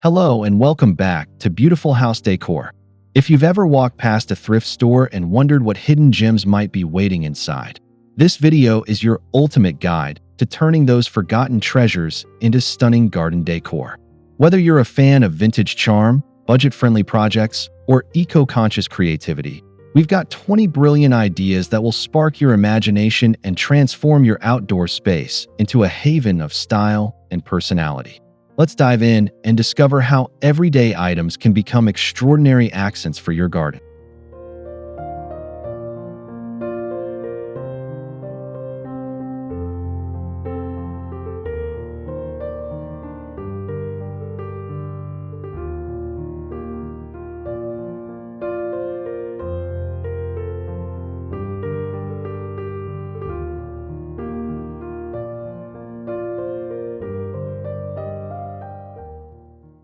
Hello and welcome back to Beautiful House Decor. If you've ever walked past a thrift store and wondered what hidden gems might be waiting inside, this video is your ultimate guide to turning those forgotten treasures into stunning garden decor. Whether you're a fan of vintage charm, budget-friendly projects, or eco-conscious creativity, we've got 20 brilliant ideas that will spark your imagination and transform your outdoor space into a haven of style and personality. Let's dive in and discover how everyday items can become extraordinary accents for your garden.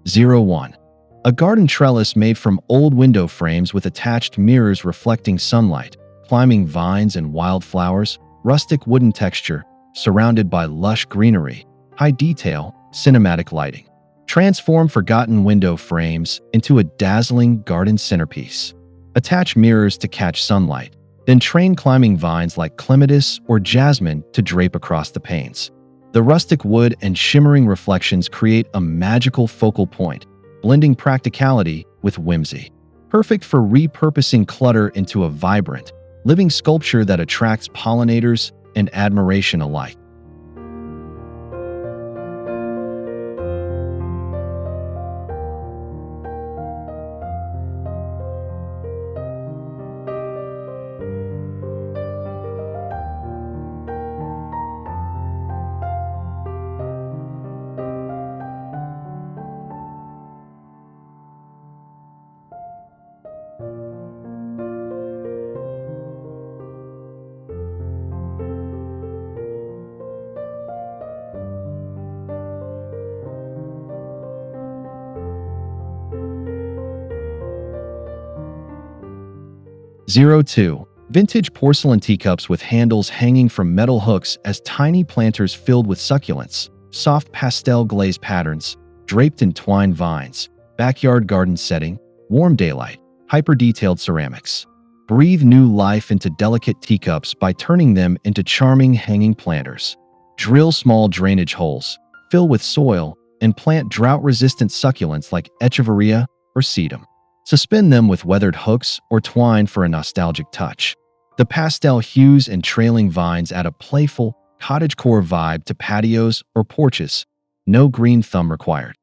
Zero 01. A garden trellis made from old window frames with attached mirrors reflecting sunlight, climbing vines and wildflowers, rustic wooden texture, surrounded by lush greenery, high detail, cinematic lighting. Transform forgotten window frames into a dazzling garden centerpiece. Attach mirrors to catch sunlight, then train climbing vines like clematis or jasmine to drape across the panes. The rustic wood and shimmering reflections create a magical focal point, blending practicality with whimsy. Perfect for repurposing clutter into a vibrant, living sculpture that attracts pollinators and admiration alike. Zero 02. Vintage porcelain teacups with handles hanging from metal hooks as tiny planters filled with succulents, soft pastel glaze patterns, draped in twine vines, backyard garden setting, warm daylight, hyper-detailed ceramics. Breathe new life into delicate teacups by turning them into charming hanging planters. Drill small drainage holes, fill with soil, and plant drought-resistant succulents like echeveria or sedum. Suspend them with weathered hooks or twine for a nostalgic touch. The pastel hues and trailing vines add a playful, cottagecore vibe to patios or porches. No green thumb required.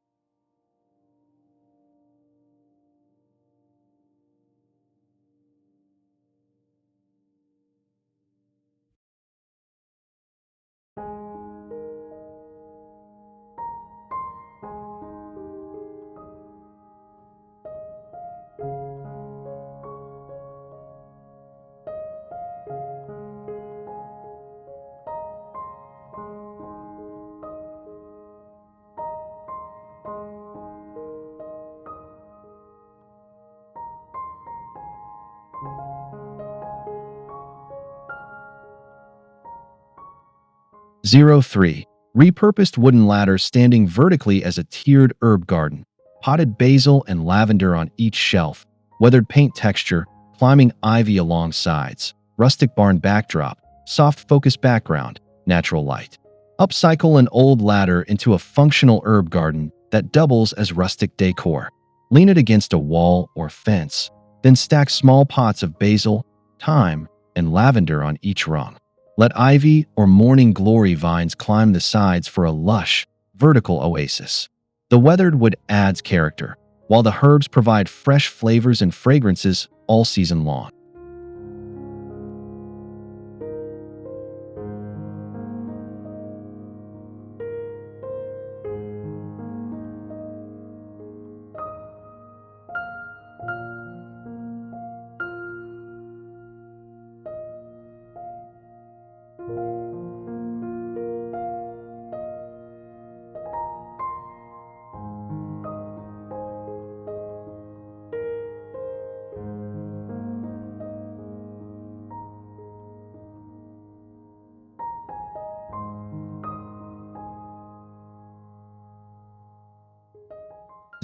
Zero 03. Repurposed wooden ladder standing vertically as a tiered herb garden. Potted basil and lavender on each shelf. Weathered paint texture, climbing ivy along sides. Rustic barn backdrop, soft focus background, natural light. Upcycle an old ladder into a functional herb garden that doubles as rustic decor. Lean it against a wall or fence, then stack small pots of basil, thyme, and lavender on each rung. Let ivy or morning glory vines climb the sides for a lush, vertical oasis. The weathered wood adds character, while the herbs provide fresh flavors and fragrances all season long.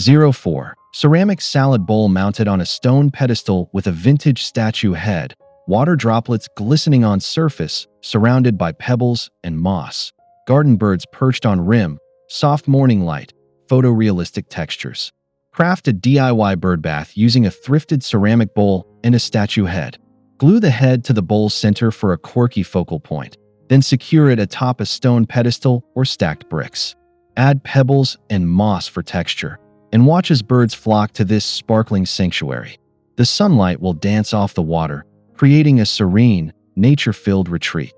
04. Ceramic salad bowl mounted on a stone pedestal with a vintage statue head, water droplets glistening on surface, surrounded by pebbles and moss. Garden birds perched on rim, soft morning light, photorealistic textures. Craft a DIY birdbath using a thrifted ceramic bowl and a statue head. Glue the head to the bowl's center for a quirky focal point, then secure it atop a stone pedestal or stacked bricks. Add pebbles and moss for texture, and watch as birds flock to this sparkling sanctuary. The sunlight will dance off the water, creating a serene, nature-filled retreat.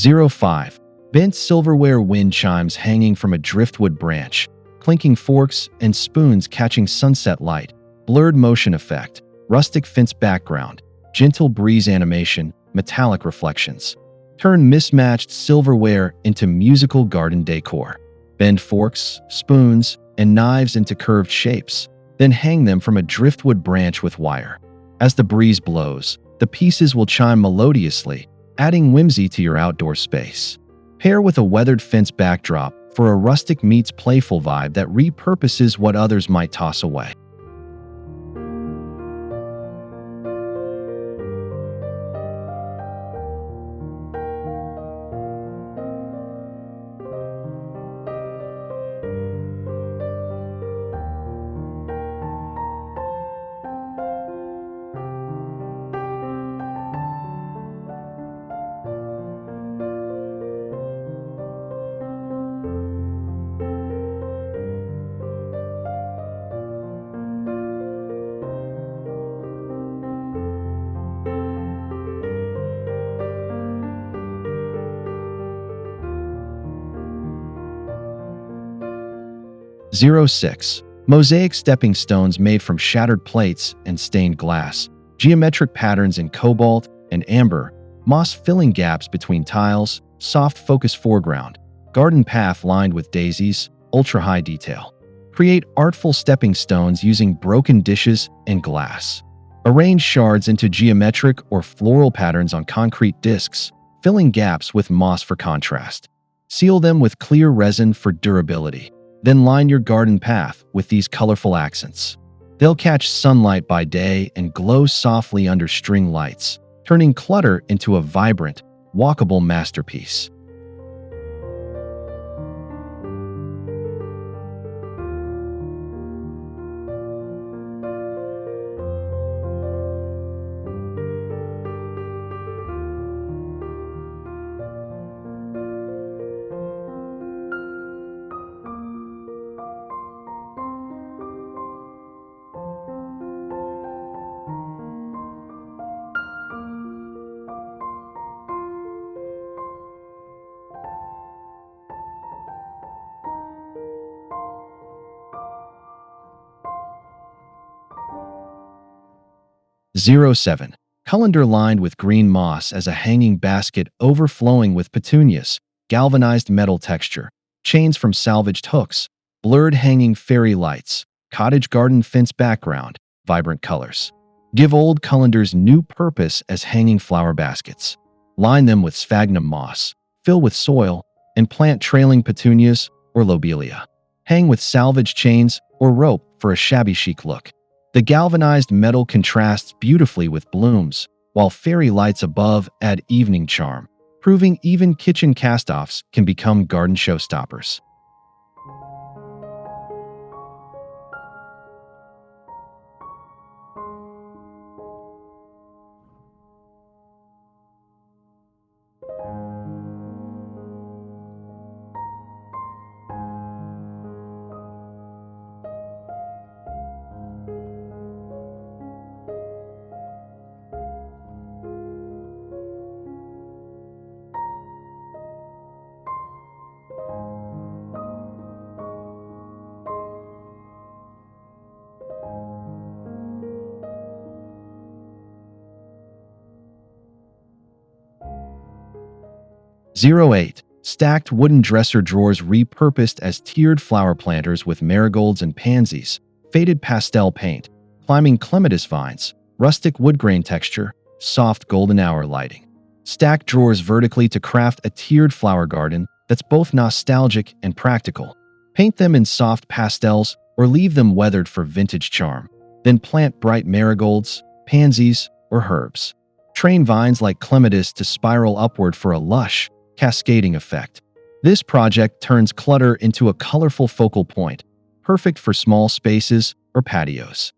05. Bent silverware wind chimes hanging from a driftwood branch, clinking forks and spoons catching sunset light, blurred motion effect, rustic fence background, gentle breeze animation, metallic reflections. Turn mismatched silverware into musical garden decor. Bend forks, spoons, and knives into curved shapes, then hang them from a driftwood branch with wire. As the breeze blows, the pieces will chime melodiously, adding whimsy to your outdoor space. Pair with a weathered fence backdrop for a rustic meets playful vibe that repurposes what others might toss away. 06. Mosaic stepping stones made from shattered plates and stained glass, geometric patterns in cobalt and amber, moss filling gaps between tiles, soft focus foreground, garden path lined with daisies, ultra-high detail. Create artful stepping stones using broken dishes and glass. Arrange shards into geometric or floral patterns on concrete discs, filling gaps with moss for contrast. Seal them with clear resin for durability. Then line your garden path with these colorful accents. They'll catch sunlight by day and glow softly under string lights, turning clutter into a vibrant, walkable masterpiece. 07. Colander lined with green moss as a hanging basket overflowing with petunias, galvanized metal texture, chains from salvaged hooks, blurred hanging fairy lights, cottage garden fence background, vibrant colors. Give old colanders new purpose as hanging flower baskets. Line them with sphagnum moss, fill with soil, and plant trailing petunias or lobelia. Hang with salvage chains or rope for a shabby chic look. The galvanized metal contrasts beautifully with blooms, while fairy lights above add evening charm, proving even kitchen cast-offs can become garden showstoppers. 08. Stacked wooden dresser drawers repurposed as tiered flower planters with marigolds and pansies, faded pastel paint, climbing clematis vines, rustic wood grain texture, soft golden hour lighting. Stack drawers vertically to craft a tiered flower garden that's both nostalgic and practical. Paint them in soft pastels or leave them weathered for vintage charm. Then plant bright marigolds, pansies, or herbs. Train vines like clematis to spiral upward for a lush, cascading effect. This project turns clutter into a colorful focal point, perfect for small spaces or patios.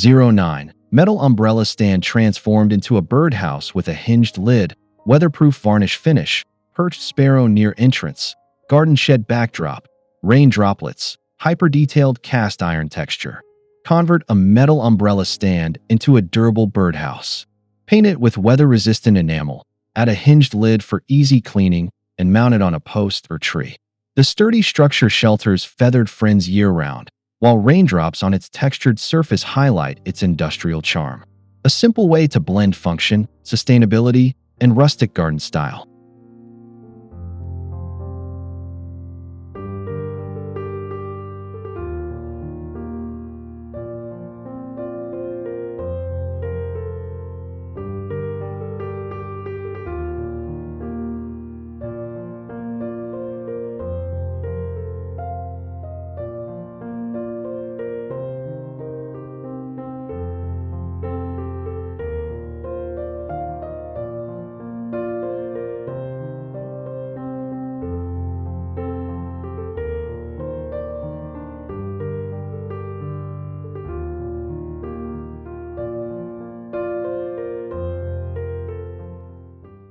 09. Metal umbrella stand transformed into a birdhouse with a hinged lid, weatherproof varnish finish, perched sparrow near entrance, garden shed backdrop, rain droplets, hyper-detailed cast iron texture. Convert a metal umbrella stand into a durable birdhouse. Paint it with weather-resistant enamel, add a hinged lid for easy cleaning, and mount it on a post or tree. The sturdy structure shelters feathered friends year-round, while raindrops on its textured surface highlight its industrial charm. A simple way to blend function, sustainability, and rustic garden style.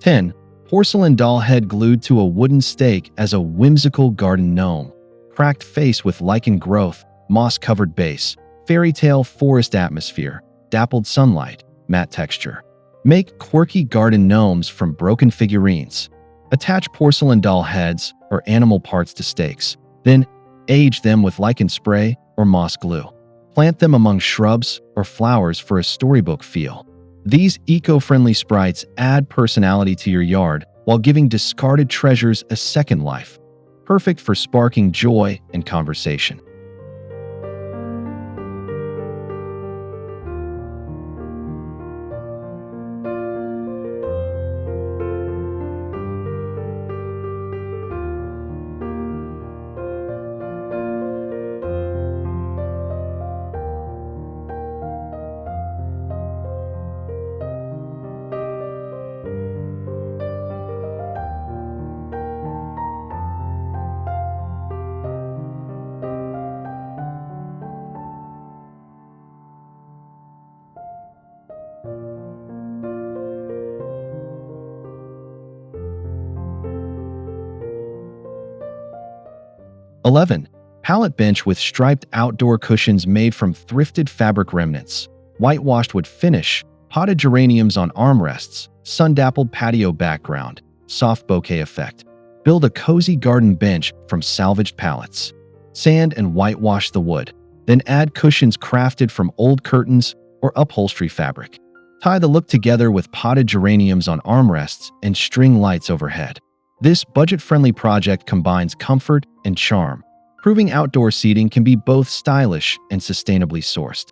10. Porcelain doll head glued to a wooden stake as a whimsical garden gnome. Cracked face with lichen growth, moss-covered base, fairy tale forest atmosphere, dappled sunlight, matte texture. Make quirky garden gnomes from broken figurines. Attach porcelain doll heads or animal parts to stakes. Then, age them with lichen spray or moss glue. Plant them among shrubs or flowers for a storybook feel. These eco-friendly sprites add personality to your yard while giving discarded treasures a second life. Perfect for sparking joy and conversation. 11. Pallet bench with striped outdoor cushions made from thrifted fabric remnants. Whitewashed wood finish, potted geraniums on armrests, sun-dappled patio background, soft bouquet effect. Build a cozy garden bench from salvaged pallets. Sand and whitewash the wood. Then add cushions crafted from old curtains or upholstery fabric. Tie the look together with potted geraniums on armrests and string lights overhead. This budget-friendly project combines comfort and charm, proving outdoor seating can be both stylish and sustainably sourced.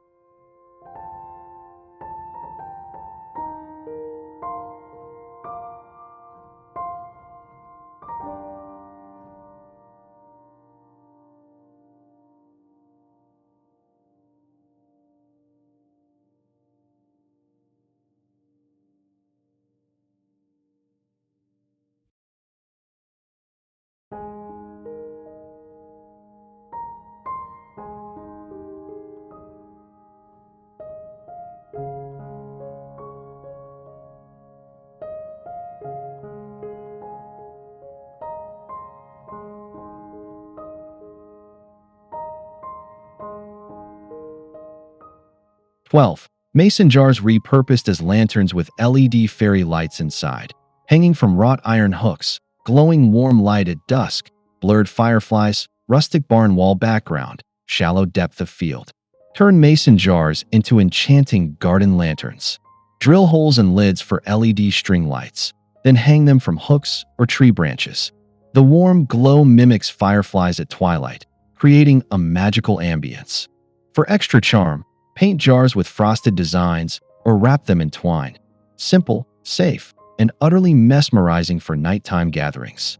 12. Mason jars repurposed as lanterns with LED fairy lights inside, hanging from wrought iron hooks, glowing warm light at dusk, blurred fireflies, rustic barn wall background, shallow depth of field. Turn mason jars into enchanting garden lanterns. Drill holes and lids for LED string lights, then hang them from hooks or tree branches. The warm glow mimics fireflies at twilight, creating a magical ambience. For extra charm, paint jars with frosted designs or wrap them in twine. Simple, safe, and utterly mesmerizing for nighttime gatherings.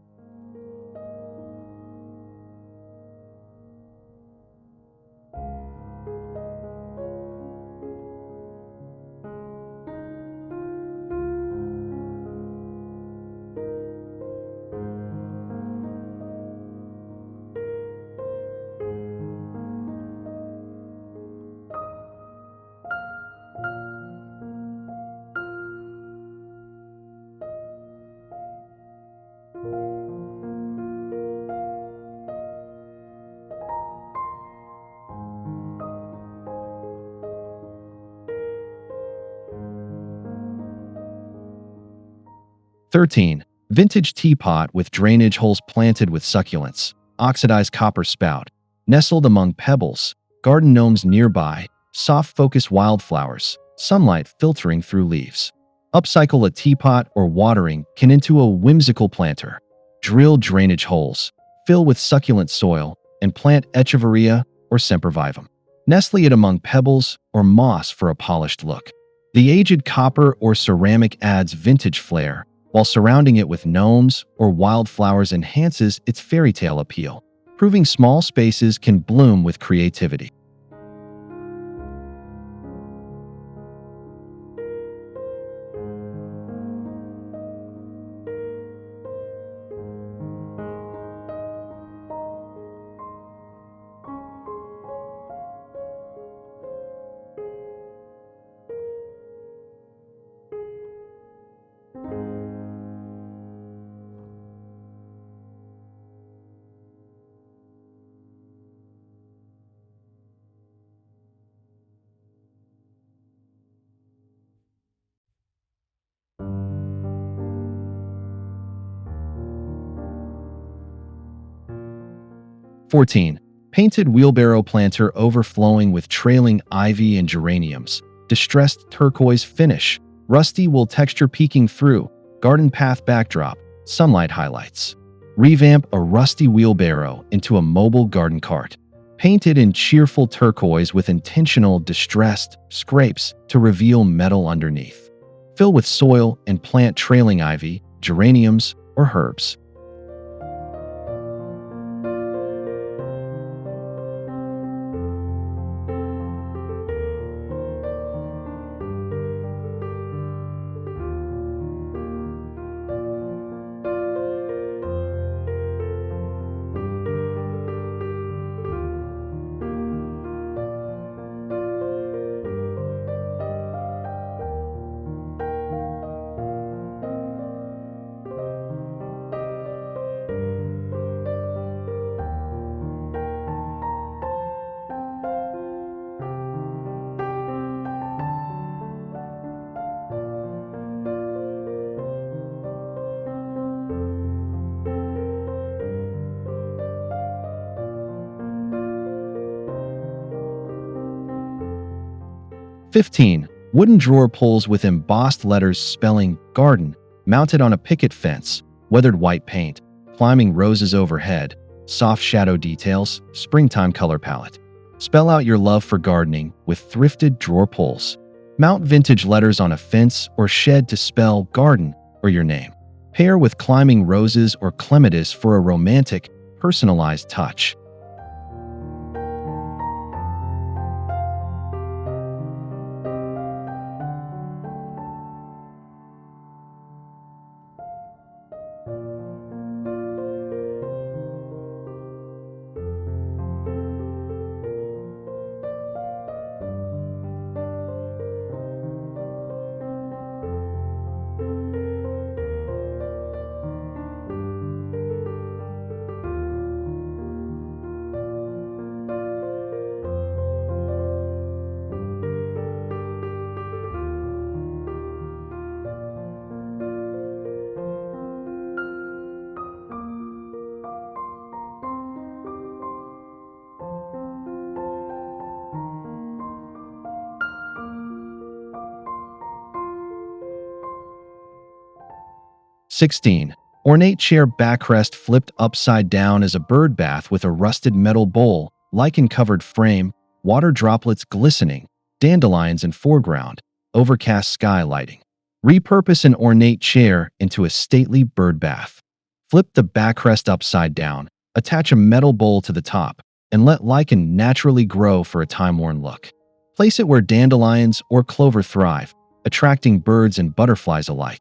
13. Vintage teapot with drainage holes planted with succulents, oxidized copper spout, nestled among pebbles, garden gnomes nearby, soft focus wildflowers, sunlight filtering through leaves. Upcycle a teapot or watering can into a whimsical planter. Drill drainage holes, fill with succulent soil, and plant echeveria or sempervivum. Nestle it among pebbles or moss for a polished look. The aged copper or ceramic adds vintage flair, while surrounding it with gnomes or wildflowers enhances its fairy tale appeal, proving small spaces can bloom with creativity. 14. Painted wheelbarrow planter overflowing with trailing ivy and geraniums. Distressed turquoise finish. Rusty wool texture peeking through. Garden path backdrop. Sunlight highlights. Revamp a rusty wheelbarrow into a mobile garden cart. Painted in cheerful turquoise with intentional distressed scrapes to reveal metal underneath. Fill with soil and plant trailing ivy, geraniums, or herbs. 15. Wooden drawer pulls with embossed letters spelling garden, mounted on a picket fence, weathered white paint, climbing roses overhead, soft shadow details, springtime color palette. Spell out your love for gardening with thrifted drawer pulls. Mount vintage letters on a fence or shed to spell garden or your name. Pair with climbing roses or clematis for a romantic, personalized touch. 16. Ornate chair backrest flipped upside down as a bird bath with a rusted metal bowl, lichen-covered frame, water droplets glistening, dandelions in foreground, overcast sky lighting. Repurpose an ornate chair into a stately bird bath. Flip the backrest upside down, attach a metal bowl to the top, and let lichen naturally grow for a time-worn look. Place it where dandelions or clover thrive, attracting birds and butterflies alike.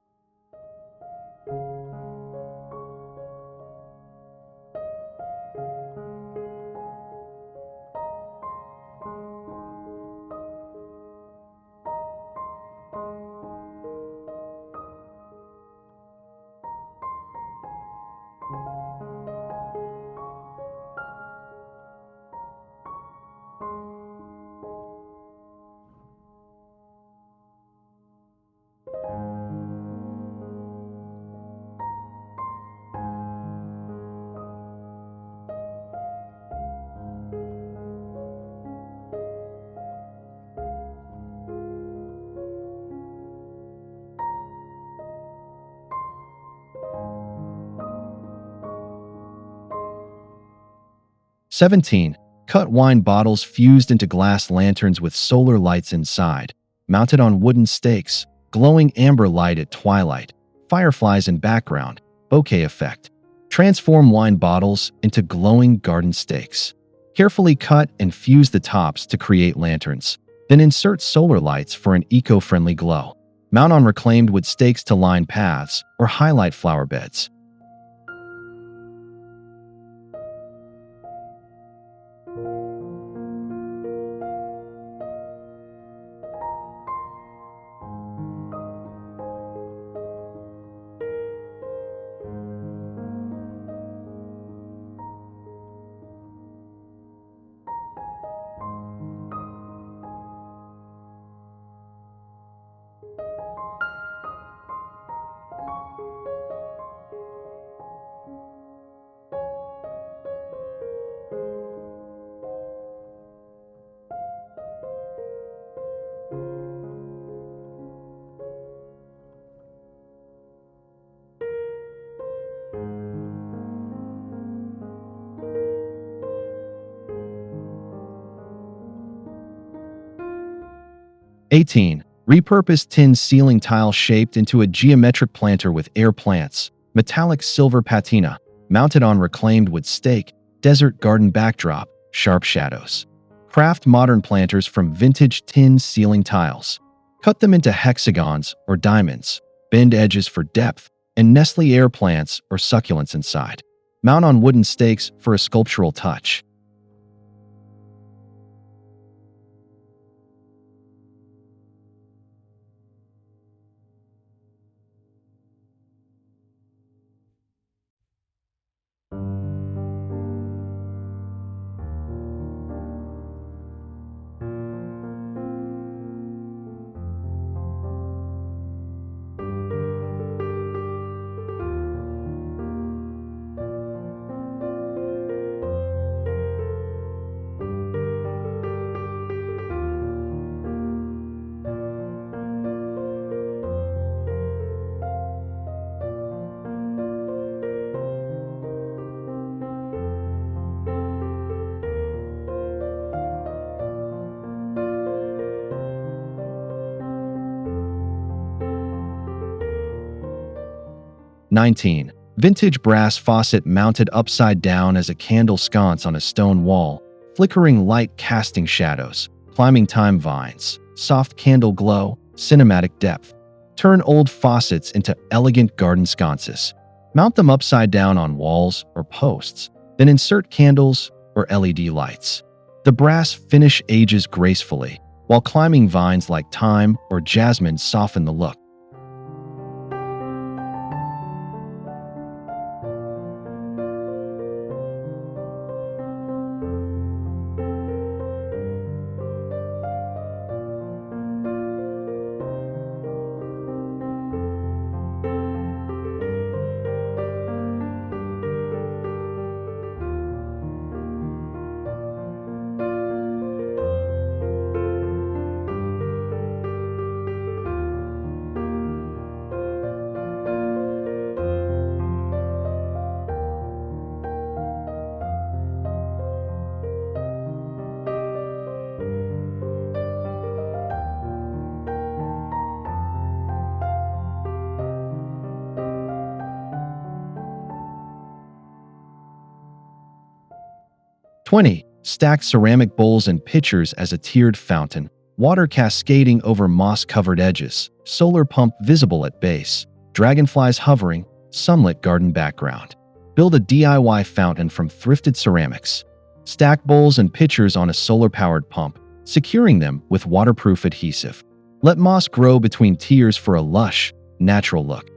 17. Cut wine bottles fused into glass lanterns with solar lights inside, mounted on wooden stakes, glowing amber light at twilight, fireflies in background, bokeh effect. Transform wine bottles into glowing garden stakes. Carefully cut and fuse the tops to create lanterns, then insert solar lights for an eco-friendly glow. Mount on reclaimed wood stakes to line paths or highlight flower beds. 18. Repurpose tin ceiling tile shaped into a geometric planter with air plants, metallic silver patina, mounted on reclaimed wood stake, desert garden backdrop, sharp shadows. Craft modern planters from vintage tin ceiling tiles. Cut them into hexagons or diamonds, bend edges for depth, and Nestle air plants or succulents inside. Mount on wooden stakes for a sculptural touch. 19. Vintage brass faucet mounted upside down as a candle sconce on a stone wall, flickering light casting shadows, climbing time vines, soft candle glow, cinematic depth. Turn old faucets into elegant garden sconces. Mount them upside down on walls or posts, then insert candles or LED lights. The brass finish ages gracefully, while climbing vines like thyme or jasmine soften the look. 20. Stacked ceramic bowls and pitchers as a tiered fountain. Water cascading over moss-covered edges. Solar pump visible at base. Dragonflies hovering. Sunlit garden background. Build a DIY fountain from thrifted ceramics. Stack bowls and pitchers on a solar-powered pump, securing them with waterproof adhesive. Let moss grow between tiers for a lush, natural look.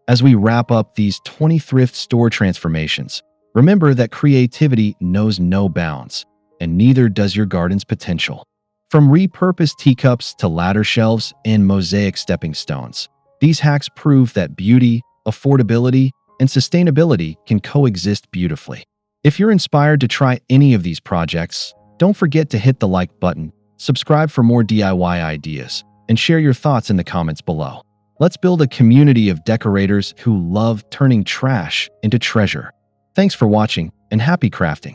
As we wrap up these 20 thrift store transformations, remember that creativity knows no bounds, and neither does your garden's potential. From repurposed teacups to ladder shelves and mosaic stepping stones, these hacks prove that beauty, affordability, and sustainability can coexist beautifully. If you're inspired to try any of these projects, don't forget to hit the like button, subscribe for more DIY ideas, and share your thoughts in the comments below. Let's build a community of decorators who love turning trash into treasure. Thanks for watching, and happy crafting!